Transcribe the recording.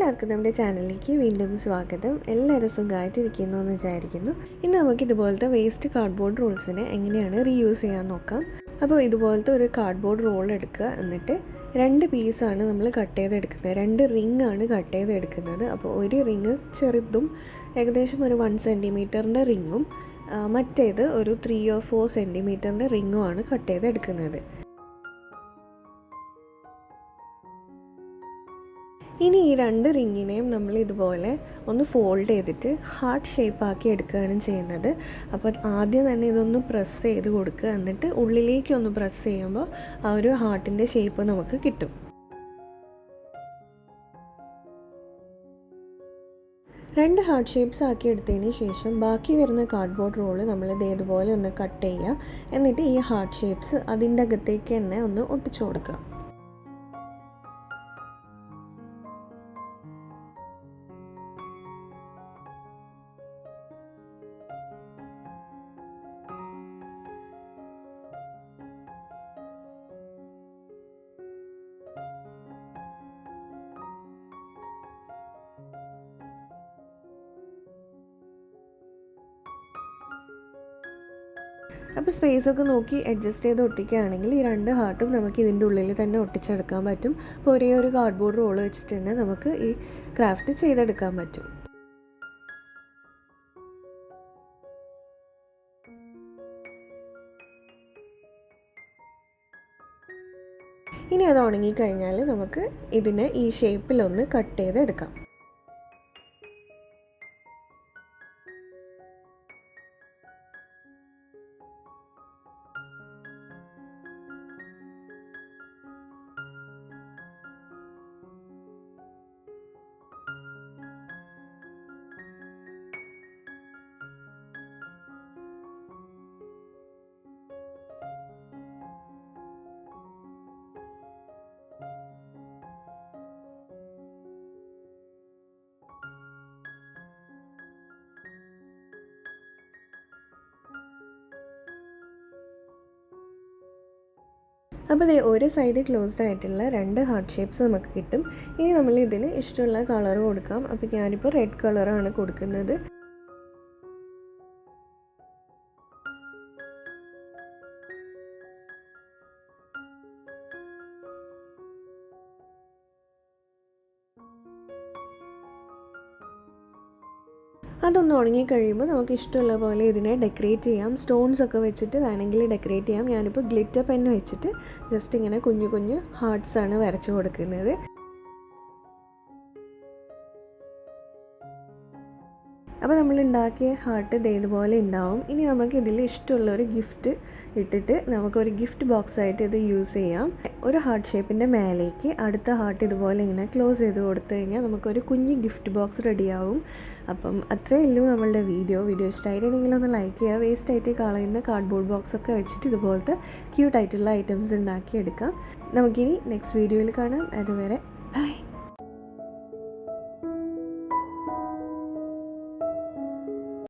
എല്ലാവർക്കും നമ്മുടെ ചാനലിലേക്ക് വീണ്ടും സ്വാഗതം. എല്ലാവരും സുഖമായിട്ടിരിക്കുന്നു എന്ന് വിചാരിക്കുന്നു. ഇന്ന് നമുക്ക് ഇതുപോലത്തെ വേസ്റ്റ് കാർഡ്ബോർഡ് റോൾസിനെ എങ്ങനെയാണ് റീയൂസ് ചെയ്യാൻ നോക്കാം. അപ്പോൾ ഇതുപോലത്തെ ഒരു കാർഡ്ബോർഡ് റോൾ എടുക്കുക. എന്നിട്ട് 2 പീസാണ് നമ്മൾ കട്ട് ചെയ്തെടുക്കുന്നത്. 2 റിംഗ് ആണ് കട്ട് ചെയ്തെടുക്കുന്നത്. അപ്പോൾ ഒരു റിങ് ചെറുതും ഏകദേശം ഒരു 1 സെൻറ്റിമീറ്ററിൻ്റെ റിങ്ങും മറ്റേത് ഒരു 3 or 4 സെൻറ്റിമീറ്ററിൻ്റെ റിങ്ങുമാണ് കട്ട് ചെയ്തെടുക്കുന്നത്. ഇനി ഈ 2 റിങ്ങിനെയും നമ്മൾ ഇതുപോലെ ഒന്ന് ഫോൾഡ് ചെയ്തിട്ട് ഹാർട്ട് ഷേപ്പാക്കി എടുക്കുകയാണ് ചെയ്യുന്നത്. അപ്പോൾ ആദ്യം തന്നെ ഇതൊന്ന് പ്രസ് ചെയ്ത് കൊടുക്കുക. എന്നിട്ട് ഉള്ളിലേക്കൊന്ന് പ്രസ് ചെയ്യുമ്പോൾ ആ ഒരു ഹാർട്ടിൻ്റെ ഷേപ്പ് നമുക്ക് കിട്ടും. രണ്ട് ഹാർട്ട് ഷേപ്സ് ആക്കി എടുത്തതിന് ശേഷം ബാക്കി വരുന്ന കാർഡ്ബോർഡ് റോള് നമ്മൾ ഇതേതുപോലെ ഒന്ന് കട്ട് ചെയ്യുക. എന്നിട്ട് ഈ ഹാർട്ട് ഷേപ്സ് അതിൻ്റെ അകത്തേക്ക് തന്നെ ഒന്ന് ഒട്ടിച്ചു കൊടുക്കുക. അപ്പോൾ സ്പേസൊക്കെ നോക്കി അഡ്ജസ്റ്റ് ചെയ്ത് ഒട്ടിക്കുകയാണെങ്കിൽ ഈ 2 ഹാർട്ടും നമുക്ക് ഇതിൻ്റെ ഉള്ളിൽ തന്നെ ഒട്ടിച്ചെടുക്കാൻ പറ്റും. അപ്പോൾ ഒരേ ഒരു കാർഡ്ബോർഡ് റോൾ വെച്ചിട്ട് തന്നെ നമുക്ക് ഈ ക്രാഫ്റ്റ് ചെയ്തെടുക്കാൻ പറ്റും. ഇനി അത് ഉണങ്ങിക്കഴിഞ്ഞാൽ നമുക്ക് ഇതിനെ ഈ ഷേപ്പിലൊന്ന് കട്ട് ചെയ്തെടുക്കാം. അപ്പോൾ ഒരു സൈഡ് ക്ലോസ്ഡ് ആയിട്ടുള്ള 2 ഹാർട്ട് ഷേപ്സ് നമുക്ക് കിട്ടും. ഇനി നമ്മൾ ഇതിന് ഇഷ്ടമുള്ള കളർ കൊടുക്കാം. അപ്പോൾ ഞാനിപ്പോൾ റെഡ് കളറാണ് കൊടുക്കുന്നത്. അതൊന്ന് ഉണങ്ങിക്കഴിയുമ്പോൾ നമുക്ക് ഇഷ്ടമുള്ള പോലെ ഇതിനെ ഡെക്കറേറ്റ് ചെയ്യാം. സ്റ്റോൺസ് ഒക്കെ വെച്ചിട്ട് വേണമെങ്കിൽ ഡെക്കറേറ്റ് ചെയ്യാം. ഞാനിപ്പോൾ ഗ്ലിറ്റർ പെന്ന് വെച്ചിട്ട് ജസ്റ്റ് ഇങ്ങനെ കുഞ്ഞു കുഞ്ഞു ഹാർട്ട്സാണ് വരച്ചു കൊടുക്കുന്നത്. അപ്പോൾ നമ്മൾ ഉണ്ടാക്കിയ ഹാർട്ട് ഇതേപോലെ ഉണ്ടാവും. ഇനി നമുക്ക് ഇതിൽ ഇഷ്ടമുള്ളൊരു ഗിഫ്റ്റ് ഇട്ടിട്ട് നമുക്കൊരു ഗിഫ്റ്റ് ബോക്സ് ആയിട്ട് ഇത് യൂസ് ചെയ്യാം. ഒരു ഹാർട്ട് ഷേപ്പിൻ്റെ മേലേക്ക് അടുത്ത ഹാർട്ട് ഇതുപോലെ ഇങ്ങനെ ക്ലോസ് ചെയ്ത് കൊടുത്തു കഴിഞ്ഞാൽ നമുക്കൊരു കുഞ്ഞ് ഗിഫ്റ്റ് ബോക്സ് റെഡിയാവും. അപ്പം അത്രയേ ഉള്ളൂ നമ്മളുടെ വീഡിയോ ഇഷ്ടമായിട്ടുണ്ടെങ്കിൽ ഒന്ന് ലൈക്ക് ചെയ്യുക. വേസ്റ്റ് ആയിട്ട് കളയുന്ന കാർഡ്ബോർഡ് ബോക്സൊക്കെ വെച്ചിട്ട് ഇതുപോലത്തെ ക്യൂട്ടായിട്ടുള്ള ഐറ്റംസ് ഉണ്ടാക്കിയെടുക്കാം. നമുക്കിനി നെക്സ്റ്റ് വീഡിയോയിൽ കാണാം. അതുവരെ ബൈ.